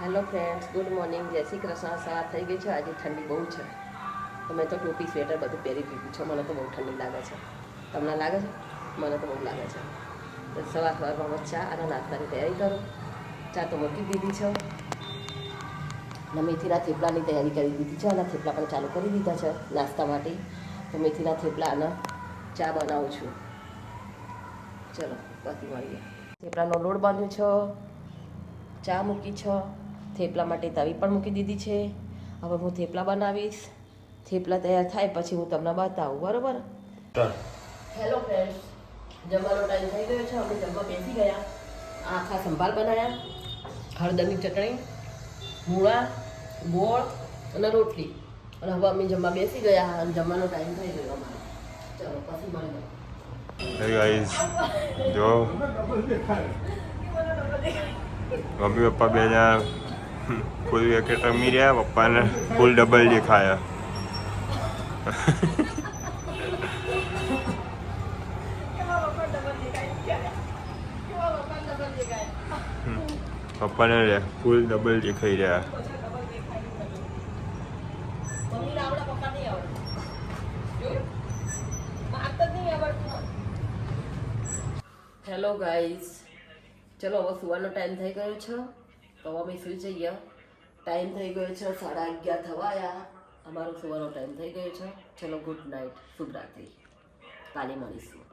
Hello friends, good morning. જય શ્રી કૃષ્ણ. સવાર થઈ ગઈ છે. આજે ઠંડી બહુ છે. તો મેં તો ટોપી સ્વેટર બધું પહેરી દીધું છે. મને તો બહુ ઠંડી લાગે છે. તમને લાગે છે? મને તો બહુ લાગે છે. તો સવારમાં ચા અને નાસ્તાની તૈયારી કરો. ચા તો મૂકી દીધી છે અને મેથીના થેપલાની તૈયારી કરી દીધી છે. અને થેપલા પણ ચાલુ કરી દીધા છે નાસ્તા માટે. તો મેથીના થેપલા અને ચા બનાવું છું. ચલો પછી મળીએ. થેપલાનો લોટ બાંધ્યો છે, ચા મૂકી છે, થેપલા માટે તવી પણ મૂકી દીધી છે. હવે હું થેપલા બનાવીશ. થેપલા તૈયાર થાય પછી હું તમને બતાવું, બરોબર? હેલો ફ્રેન્ડ્સ, જમવાનો ટાઈમ થઈ ગયો છે. અમે જમવા બેસી ગયા. આખા સંભાર બનાવ્યા, હળદરની ચટણી, મૂળા, ગોળ અને રોટલી. અને હવે અમે જમવા બેસી ગયા અને જમવાનો ટાઈમ થઈ ગયો અમારો. ચલો પછી મળીએ. Hey guys, જો મમ્મી પપ્પા બે જણા ફૂલ વિકેટ રમી રહ્યા. પપ્પાને ફૂલ ડબલ દેખાયા. પપ્પાને ફૂલ ડબલ દેખાઈ રહ્યા. હેલો ગાઈઝ, ચલો હવે સુવાનો ટાઈમ થઈ ગયો છે. તો અમે સુઈ જઈએ. ટાઈમ થઈ ગયો છે 11:30 થવા આવ્યા. અમારો સુવાનો ટાઈમ થઈ ગયો છે. ચલો ગુડ નાઇટ, શુભરાત્રી. કાલે મળીશું.